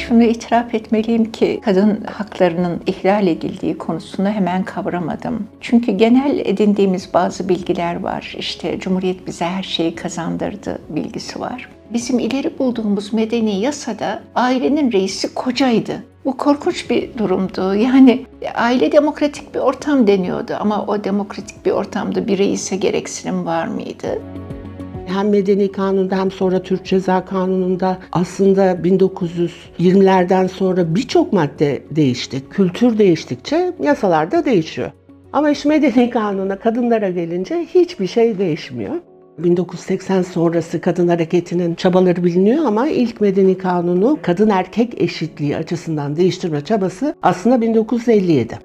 şunu itiraf etmeliyim ki kadın haklarının ihlal edildiği konusunu hemen kavramadım. Çünkü genel edindiğimiz bazı bilgiler var. İşte Cumhuriyet bize her şeyi kazandırdı bilgisi var. Bizim ileri bulduğumuz medeni yasada ailenin reisi kocaydı. Bu korkunç bir durumdu. Yani aile demokratik bir ortam deniyordu ama o demokratik bir ortamda bir reise gereksinim var mıydı? Hem Medeni Kanun'da hem sonra Türk Ceza Kanunu'nda aslında 1920'lerden sonra birçok madde değişti. Kültür değiştikçe yasalar da değişiyor. Ama işte Medeni Kanun'a kadınlara gelince hiçbir şey değişmiyor. 1980 sonrası kadın hareketinin çabaları biliniyor ama ilk Medeni Kanunu kadın erkek eşitliği açısından değiştirme çabası aslında 1957.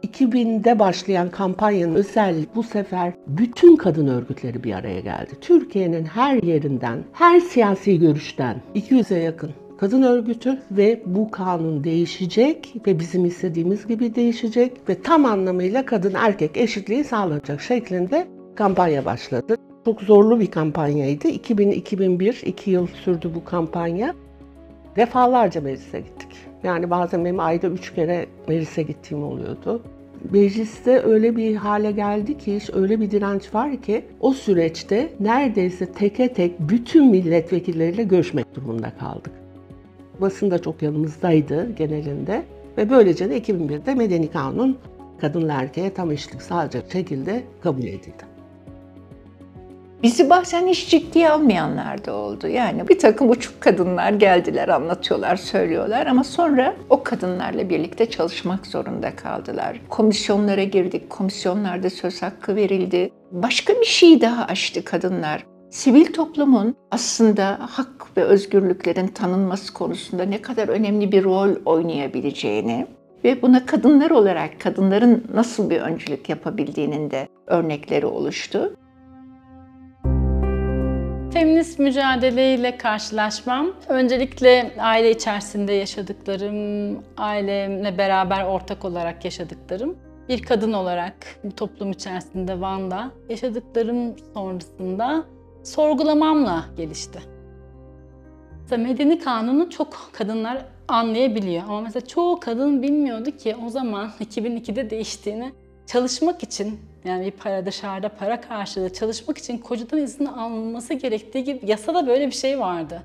2000'de başlayan kampanyanın özelliği bu sefer bütün kadın örgütleri bir araya geldi. Türkiye'nin her yerinden, her siyasi görüşten 200'e yakın kadın örgütü ve bu kanun değişecek ve bizim istediğimiz gibi değişecek ve tam anlamıyla kadın erkek eşitliği sağlanacak şeklinde kampanya başladı. Çok zorlu bir kampanyaydı. 2000-2001, 2 yıl sürdü bu kampanya. Defalarca meclise gittik. Yani bazen benim ayda 3 kere meclise gittiğim oluyordu. Mecliste öyle bir hale geldi ki, öyle bir direnç var ki o süreçte neredeyse teke tek bütün milletvekilleriyle görüşmek durumunda kaldık. Basın da çok yanımızdaydı genelinde ve böylece de 2001'de Medeni Kanun kadınla erkeğe tam eşitlik sağlayacak şekilde kabul edildi. Bizi bazen hiç ciddiye almayanlar da oldu. Yani bir takım uçuk kadınlar geldiler, anlatıyorlar, söylüyorlar ama sonra o kadınlarla birlikte çalışmak zorunda kaldılar. Komisyonlara girdik, komisyonlarda söz hakkı verildi. Başka bir şey daha açtı kadınlar. Sivil toplumun aslında hak ve özgürlüklerin tanınması konusunda ne kadar önemli bir rol oynayabileceğini ve buna kadınlar olarak kadınların nasıl bir öncülük yapabildiğinin de örnekleri oluştu. Feminist mücadeleyle karşılaşmam, öncelikle aile içerisinde yaşadıklarım, ailemle beraber ortak olarak yaşadıklarım, bir kadın olarak bu toplum içerisinde Van'da yaşadıklarım sonrasında sorgulamamla gelişti. Mesela Medeni Kanunu çok kadınlar anlayabiliyor ama mesela çoğu kadın bilmiyordu ki o zaman 2002'de değiştiğini, çalışmak için yani bir para, dışarıda para karşılığı çalışmak için kocadan izin alınması gerektiği gibi yasada böyle bir şey vardı.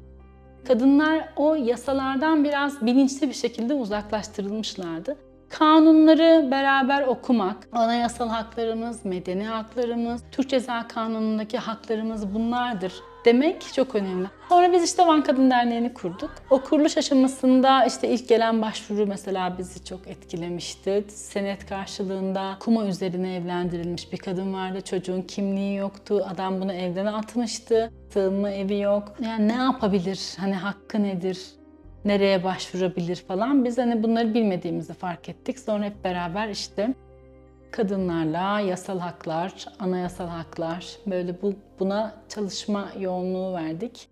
Kadınlar o yasalardan biraz bilinçli bir şekilde uzaklaştırılmışlardı. Kanunları beraber okumak, anayasal haklarımız, medeni haklarımız, Türk Ceza Kanunu'ndaki haklarımız bunlardır demek çok önemli. Sonra biz işte Van Kadın Derneği'ni kurduk. O kuruluş aşamasında işte ilk gelen başvuru mesela bizi çok etkilemişti. Senet karşılığında kuma üzerine evlendirilmiş bir kadın vardı. Çocuğun kimliği yoktu. Adam bunu evden atmıştı. Sığınma evi yok. Yani ne yapabilir? Hani hakkı nedir? Nereye başvurabilir falan. Biz hani bunları bilmediğimizi fark ettik. Sonra hep beraber işte kadınlarla yasal haklar, anayasal haklar böyle buna çalışma yoğunluğu verdik.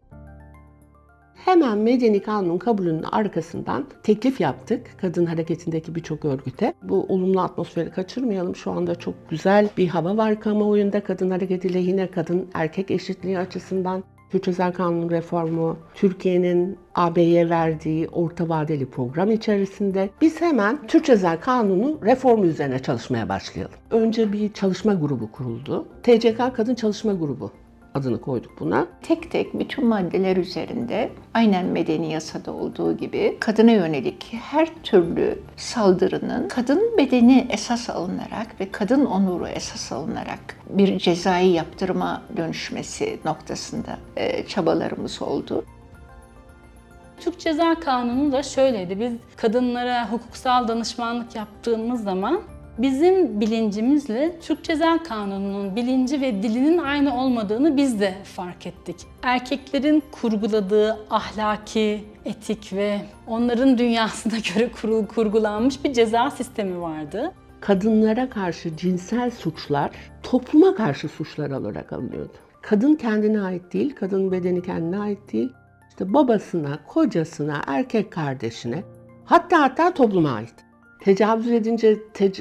Hemen Medeni Kanun kabulünün arkasından teklif yaptık kadın hareketindeki birçok örgüte. Bu olumlu atmosferi kaçırmayalım. Şu anda çok güzel bir hava var kamuoyunda kadın hareketiyle yine kadın erkek eşitliği açısından. Türk Ceza Kanunu reformu, Türkiye'nin AB'ye verdiği orta vadeli program içerisinde biz hemen Türk Ceza Kanunu reformu üzerine çalışmaya başlayalım. Önce bir çalışma grubu kuruldu. TCK Kadın Çalışma Grubu adını koyduk buna. Tek tek bütün maddeler üzerinde aynen medeni yasada olduğu gibi kadına yönelik her türlü saldırının kadın bedeni esas alınarak ve kadın onuru esas alınarak bir cezai yaptırıma dönüşmesi noktasında çabalarımız oldu. Türk Ceza Kanunu da şöyleydi. Biz kadınlara hukuksal danışmanlık yaptığımız zaman bizim bilincimizle Türk Ceza Kanunu'nun bilinci ve dilinin aynı olmadığını biz de fark ettik. Erkeklerin kurguladığı ahlaki, etik ve onların dünyasına göre kurgulanmış bir ceza sistemi vardı. Kadınlara karşı cinsel suçlar topluma karşı suçlar olarak alınıyordu. Kadın kendine ait değil, kadın bedeni kendine ait değil. İşte babasına, kocasına, erkek kardeşine, hatta topluma ait. Tecavüz edince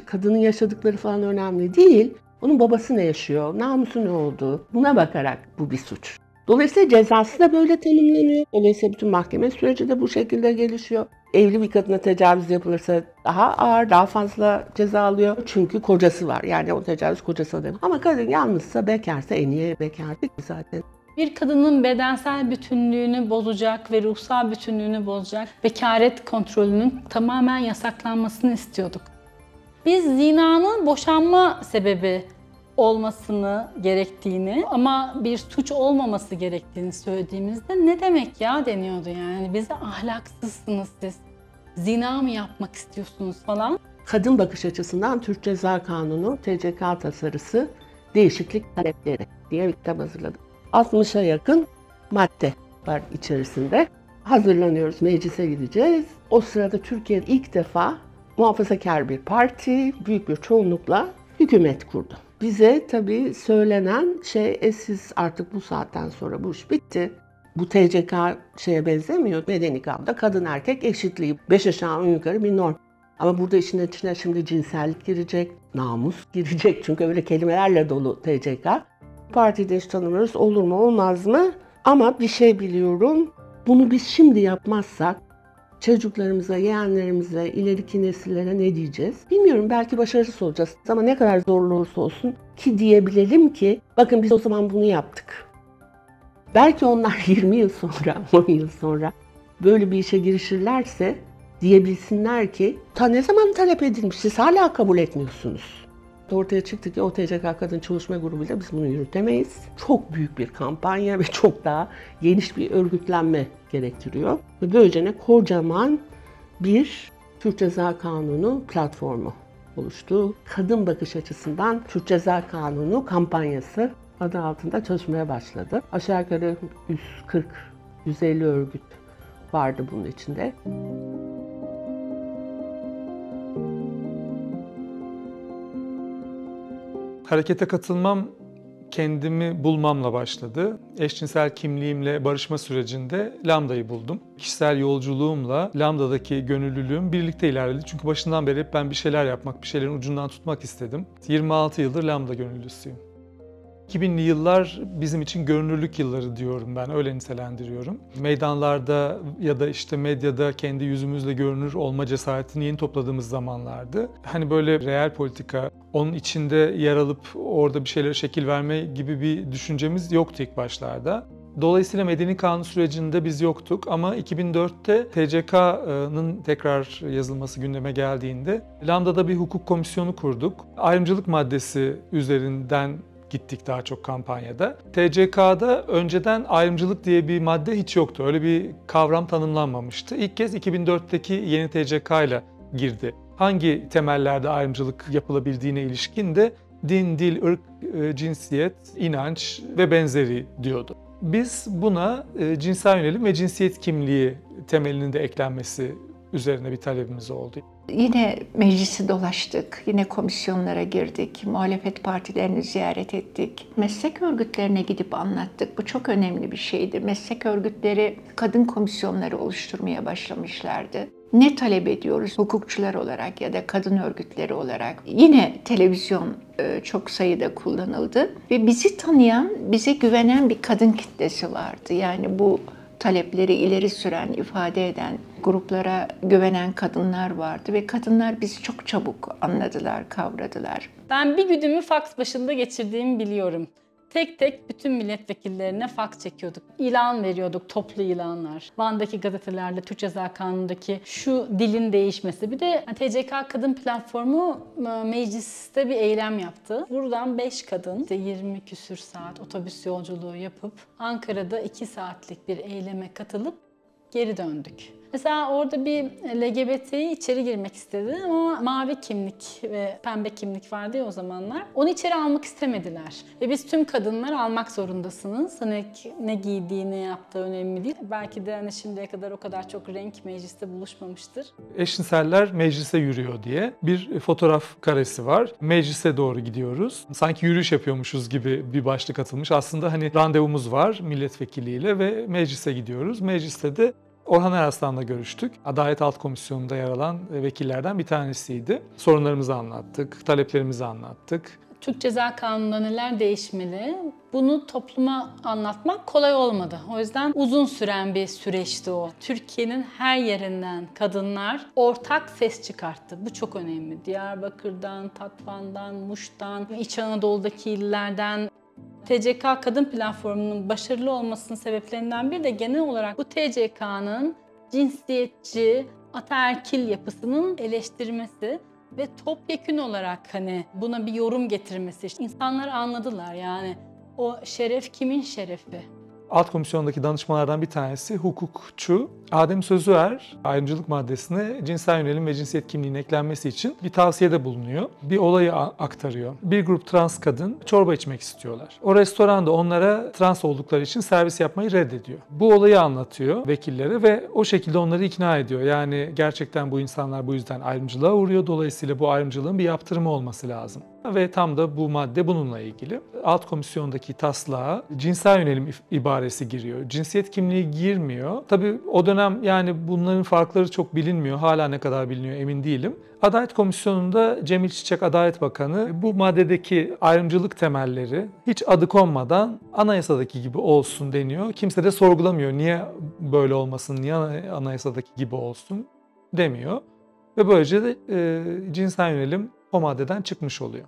kadının yaşadıkları falan önemli değil. Onun babası ne yaşıyor, namusu ne oldu? Buna bakarak bu bir suç. Dolayısıyla cezası da böyle tanımlanıyor. Dolayısıyla bütün mahkeme süreci de bu şekilde gelişiyor. Evli bir kadına tecavüz yapılırsa daha ağır, daha fazla ceza alıyor. Çünkü kocası var. Yani o tecavüz kocası demek. Ama kadın yalnızsa, bekarsa niye bekardık zaten. Bir kadının bedensel bütünlüğünü bozacak ve ruhsal bütünlüğünü bozacak bekaret kontrolünün tamamen yasaklanmasını istiyorduk. Biz zinanın boşanma sebebi olmasını gerektiğini ama bir suç olmaması gerektiğini söylediğimizde ne demek ya deniyordu yani. Bize ahlaksızsınız siz, zina mı yapmak istiyorsunuz falan. Kadın bakış açısından Türk Ceza Kanunu TCK tasarısı değişiklik talepleri diye bir kitap hazırladım. 60'a yakın madde var içerisinde. Hazırlanıyoruz, meclise gideceğiz. O sırada Türkiye'de ilk defa muhafazakar bir parti büyük bir çoğunlukla hükümet kurdu. Bize tabii söylenen şey, siz artık bu saatten sonra bu iş bitti. Bu TCK şeye benzemiyor. Medeni kanunda kadın erkek eşitliği 5 aşağı 10 yukarı bir norm. Ama burada işin içine şimdi cinsellik girecek, namus girecek. Çünkü öyle kelimelerle dolu TCK. Partide hiç tanımıyoruz. Olur mu olmaz mı? Ama bir şey biliyorum. Bunu biz şimdi yapmazsak çocuklarımıza, yeğenlerimize, ileriki nesillere ne diyeceğiz? Bilmiyorum, belki başarısız olacağız. Ama ne kadar zorlu olursa olsun ki diyebilelim ki bakın biz o zaman bunu yaptık. Belki onlar 20 yıl sonra, 10 yıl sonra böyle bir işe girişirlerse diyebilsinler ki ta ne zaman talep edilmiş, siz hala kabul etmiyorsunuz. Ortaya çıktı ki o TCK Kadın Çalışma Grubu'yla biz bunu yürütemeyiz. Çok büyük bir kampanya ve çok daha geniş bir örgütlenme gerektiriyor. Ve böylece kocaman bir Türk Ceza Kanunu platformu oluştu. Kadın bakış açısından Türk Ceza Kanunu kampanyası adı altında çalışmaya başladı. Aşağı yukarı 140-150 örgüt vardı bunun içinde. Harekete katılmam kendimi bulmamla başladı. Eşcinsel kimliğimle barışma sürecinde Lambda'yı buldum. Kişisel yolculuğumla Lambda'daki gönüllülüğüm birlikte ilerledi. Çünkü başından beri hep ben bir şeyler yapmak, bir şeylerin ucundan tutmak istedim. 26 yıldır Lambda gönüllüsüyüm. 2000'li yıllar bizim için görünürlük yılları diyorum ben, öyle nitelendiriyorum. Meydanlarda ya da işte medyada kendi yüzümüzle görünür olma cesaretini yeni topladığımız zamanlardı. Hani böyle reel politika, onun içinde yer alıp orada bir şeylere şekil verme gibi bir düşüncemiz yoktu ilk başlarda. Dolayısıyla Medeni Kanun sürecinde biz yoktuk ama 2004'te TCK'nın tekrar yazılması gündeme geldiğinde Lambda'da bir hukuk komisyonu kurduk. Ayrımcılık maddesi üzerinden gittik daha çok kampanyada. TCK'da önceden ayrımcılık diye bir madde hiç yoktu. Öyle bir kavram tanımlanmamıştı. İlk kez 2004'teki yeni TCK ile girdi. Hangi temellerde ayrımcılık yapılabildiğine ilişkin de din, dil, ırk, cinsiyet, inanç ve benzeri diyordu. Biz buna cinsel yönelim ve cinsiyet kimliği temelinin de eklenmesi üzerine bir talebimiz oldu. Yine meclisi dolaştık, yine komisyonlara girdik, muhalefet partilerini ziyaret ettik. Meslek örgütlerine gidip anlattık. Bu çok önemli bir şeydi. Meslek örgütleri kadın komisyonları oluşturmaya başlamışlardı. Ne talep ediyoruz hukukçular olarak ya da kadın örgütleri olarak? Yine televizyon çok sayıda kullanıldı ve bizi tanıyan, bize güvenen bir kadın kitlesi vardı. Yani bu talepleri ileri süren, ifade eden gruplara güvenen kadınlar vardı ve kadınlar bizi çok çabuk anladılar, kavradılar. Ben bir güdümü faks başında geçirdiğimi biliyorum. Tek tek bütün milletvekillerine faks çekiyorduk. İlan veriyorduk, toplu ilanlar. Van'daki gazetelerde Türk Ceza Kanunu'ndaki şu dilin değişmesi. Bir de TCK Kadın Platformu mecliste bir eylem yaptı. Buradan 5 kadın 20 küsür saat otobüs yolculuğu yapıp Ankara'da 2 saatlik bir eyleme katılıp geri döndük. Mesela orada bir LGBT'yi içeri girmek istedi ama mavi kimlik ve pembe kimlik vardı ya o zamanlar. Onu içeri almak istemediler. Ve biz tüm kadınlar almak zorundasınız. Hani ne giydiği, ne yaptığı önemli değil. Belki de hani şimdiye kadar o kadar çok renk mecliste buluşmamıştır. Eşcinseller meclise yürüyor diye bir fotoğraf karesi var. Meclise doğru gidiyoruz. Sanki yürüyüş yapıyormuşuz gibi bir başlık atılmış. Aslında hani randevumuz var milletvekiliyle ve meclise gidiyoruz. Mecliste de Orhan Eraslan'la görüştük. Adalet Alt Komisyonu'nda yer alan vekillerden bir tanesiydi. Sorunlarımızı anlattık, taleplerimizi anlattık. Türk Ceza Kanunu'nda neler değişmeli? Bunu topluma anlatmak kolay olmadı. O yüzden uzun süren bir süreçti o. Türkiye'nin her yerinden kadınlar ortak ses çıkarttı. Bu çok önemli. Diyarbakır'dan, Tatvan'dan, Muş'tan, İç Anadolu'daki illerden. TCK Kadın Platformu'nun başarılı olmasının sebeplerinden biri de genel olarak bu TCK'nın cinsiyetçi, ataerkil yapısının eleştirmesi ve topyekün olarak buna bir yorum getirmesi. İnsanlar anladılar yani o şeref kimin şerefi? Alt komisyondaki danışmalardan bir tanesi hukukçu Adem Sözüer, ayrımcılık maddesine cinsel yönelim ve cinsiyet kimliğinin eklenmesi için bir tavsiyede bulunuyor. Bir olayı aktarıyor. Bir grup trans kadın çorba içmek istiyorlar. O restoranda onlara trans oldukları için servis yapmayı reddediyor. Bu olayı anlatıyor vekillere ve o şekilde onları ikna ediyor. Yani gerçekten bu insanlar bu yüzden ayrımcılığa uğruyor. Dolayısıyla bu ayrımcılığın bir yaptırımı olması lazım. Ve tam da bu madde bununla ilgili. Alt komisyondaki taslağa cinsel yönelim ibaresi giriyor. Cinsiyet kimliği girmiyor. Tabii o dönem yani bunların farkları çok bilinmiyor. Hala ne kadar biliniyor emin değilim. Adalet Komisyonu'nda Cemil Çiçek Adalet Bakanı bu maddedeki ayrımcılık temelleri hiç adı konmadan anayasadaki gibi olsun deniyor. Kimse de sorgulamıyor. Niye böyle olmasın, niye anayasadaki gibi olsun demiyor. Ve böylece de cinsel yönelim o maddeden çıkmış oluyor.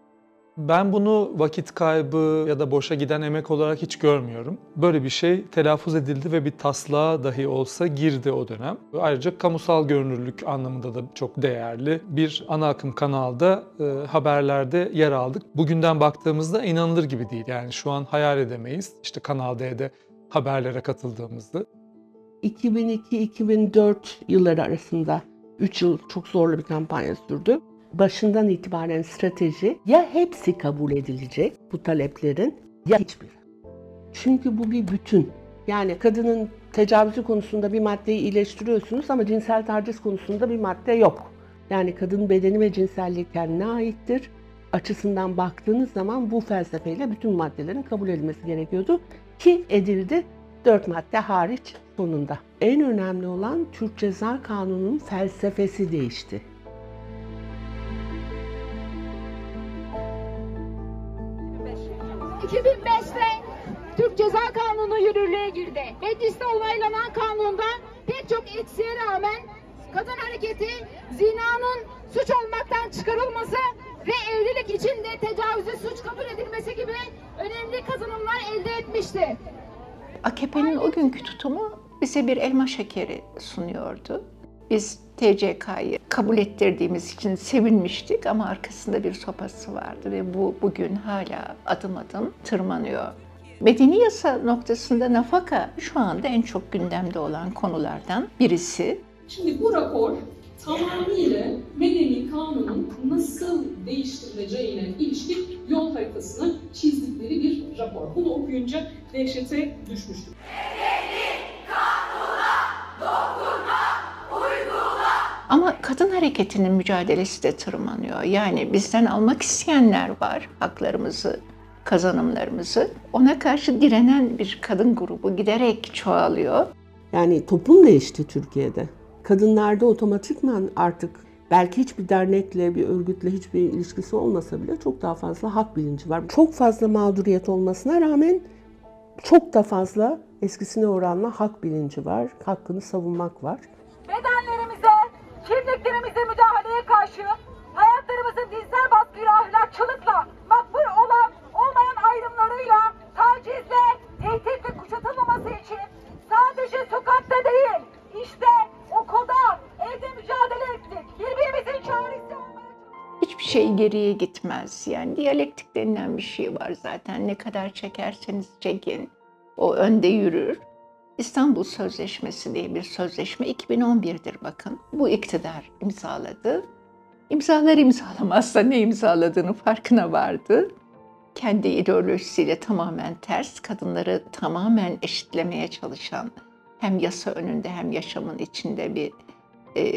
Ben bunu vakit kaybı ya da boşa giden emek olarak hiç görmüyorum. Böyle bir şey telaffuz edildi ve bir taslağa dahi olsa girdi o dönem. Ayrıca kamusal görünürlük anlamında da çok değerli bir ana akım kanalda haberlerde yer aldık. Bugünden baktığımızda inanılır gibi değil. Yani şu an hayal edemeyiz. İşte Kanal D'de haberlere katıldığımızda. 2002-2004 yılları arasında 3 yıl çok zorlu bir kampanya sürdü. Başından itibaren strateji ya hepsi kabul edilecek bu taleplerin ya hiçbiri. Çünkü bu bir bütün. Yani kadının tecavüzü konusunda bir maddeyi iyileştiriyorsunuz ama cinsel taciz konusunda bir madde yok. Yani kadın bedeni ve cinselliği kendine aittir açısından baktığınız zaman bu felsefeyle bütün maddelerin kabul edilmesi gerekiyordu. Ki edildi 4 madde hariç sonunda. En önemli olan Türk Ceza Kanunu'nun felsefesi değişti. 2005'te Türk Ceza Kanunu yürürlüğe girdi. Mecliste onaylanan kanunda pek çok eksiğe rağmen kadın hareketi zinanın suç olmaktan çıkarılması ve evlilik için de tecavüzü suç kabul edilmesi gibi önemli kazanımlar elde etmişti. AKP'nin o günkü tutumu bize bir elma şekeri sunuyordu. Biz TCK'yı kabul ettirdiğimiz için sevinmiştik ama arkasında bir sopası vardı ve bu bugün hala adım adım tırmanıyor. Medeni yasa noktasında nafaka şu anda en çok gündemde olan konulardan birisi. Şimdi bu rapor tamamıyla Medeni Kanun'un nasıl değiştirileceğine ilişkin yol haritasını çizdikleri bir rapor. Bunu okuyunca dehşete düşmüştüm. Ama kadın hareketinin mücadelesi de tırmanıyor. Yani bizden almak isteyenler var haklarımızı, kazanımlarımızı. Ona karşı direnen bir kadın grubu giderek çoğalıyor. Yani toplum değişti Türkiye'de. Kadınlarda otomatikman artık belki hiçbir dernekle, bir örgütle hiçbir ilişkisi olmasa bile çok daha fazla hak bilinci var. Çok fazla mağduriyet olmasına rağmen çok da fazla eskisine oranla hak bilinci var, hakkını savunmak var. Bedenlerimize, kimliklerimize müdahaleye karşı hayatlarımızın dinsel baskıyla, ahlakçılıkla, makbul olan, olmayan ayrımlarıyla, tacizle, tehditle kuşatılmaması için sadece sokakta değil, işte okulda, evde mücadele ettik. Birbirimizin çaresi olmaya çalıştık. Hiçbir şey geriye gitmez. Yani diyalektik denilen bir şey var zaten. Ne kadar çekerseniz çekin, o önde yürür. İstanbul Sözleşmesi diye bir sözleşme 2011'dir bakın. Bu iktidar imzaladı. İmzalar imzalamazsa ne imzaladığını farkına vardı. Kendi ideolojisiyle tamamen ters, kadınları tamamen eşitlemeye çalışan, hem yasa önünde hem yaşamın içinde bir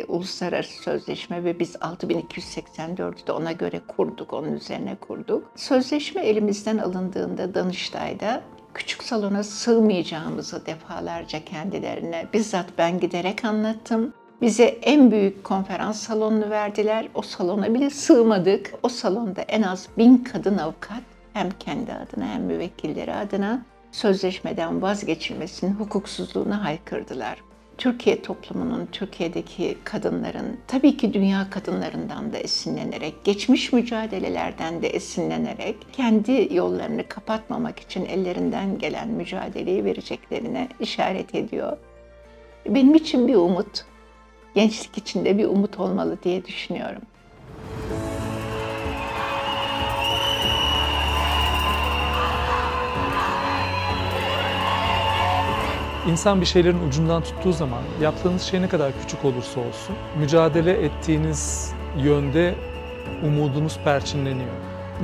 uluslararası sözleşme ve biz 6284'ü de ona göre kurduk, onun üzerine kurduk. Sözleşme elimizden alındığında Danıştay'da küçük salona sığmayacağımızı defalarca kendilerine bizzat ben giderek anlattım. Bize en büyük konferans salonunu verdiler. O salona bile sığmadık. O salonda en az 1000 kadın avukat hem kendi adına hem müvekkilleri adına sözleşmeden vazgeçilmesinin hukuksuzluğuna haykırdılar. Türkiye toplumunun, Türkiye'deki kadınların, tabii ki dünya kadınlarından da esinlenerek, geçmiş mücadelelerden de esinlenerek kendi yollarını kapatmamak için ellerinden gelen mücadeleyi vereceklerine işaret ediyor. Benim için bir umut, gençlik için de bir umut olmalı diye düşünüyorum. İnsan bir şeylerin ucundan tuttuğu zaman yaptığınız şey ne kadar küçük olursa olsun mücadele ettiğiniz yönde umudunuz perçinleniyor.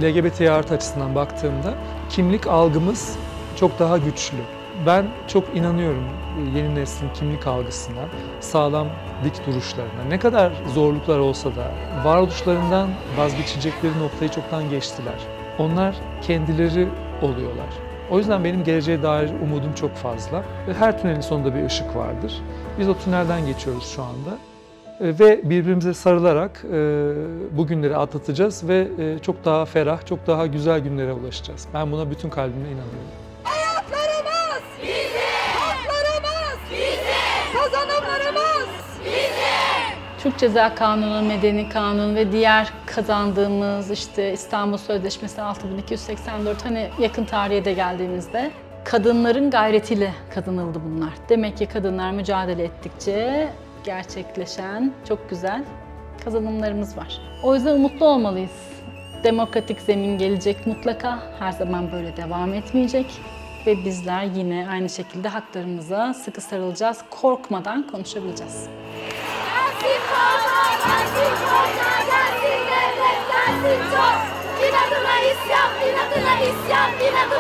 LGBT artı açısından baktığımda kimlik algımız çok daha güçlü. Ben çok inanıyorum yeni neslin kimlik algısına, sağlam dik duruşlarına. Ne kadar zorluklar olsa da varoluşlarından vazgeçecekleri noktayı çoktan geçtiler. Onlar kendileri oluyorlar. O yüzden benim geleceğe dair umudum çok fazla. Her tünelin sonunda bir ışık vardır. Biz o tünelden geçiyoruz şu anda. Ve birbirimize sarılarak bu günleri atlatacağız ve çok daha ferah, çok daha güzel günlere ulaşacağız. Ben buna bütün kalbimle inanıyorum. Hayatlarımız bizim, haklarımız bizim, kazanımlarımız bizim. Türk Ceza Kanunu, Medeni Kanun ve diğer kazandığımız işte İstanbul Sözleşmesi 6284 hani yakın tarihe de geldiğimizde kadınların gayretiyle kazanıldı bunlar. Demek ki kadınlar mücadele ettikçe gerçekleşen çok güzel kazanımlarımız var. O yüzden umutlu olmalıyız. Demokratik zemin gelecek mutlaka, her zaman böyle devam etmeyecek ve bizler yine aynı şekilde haklarımıza sıkı sarılacağız, korkmadan konuşabileceğiz. Gelsin bağlar, gelsin korklar, gelsin devlet, gelsin çok. İnadına isyan, inadına isyan, inadına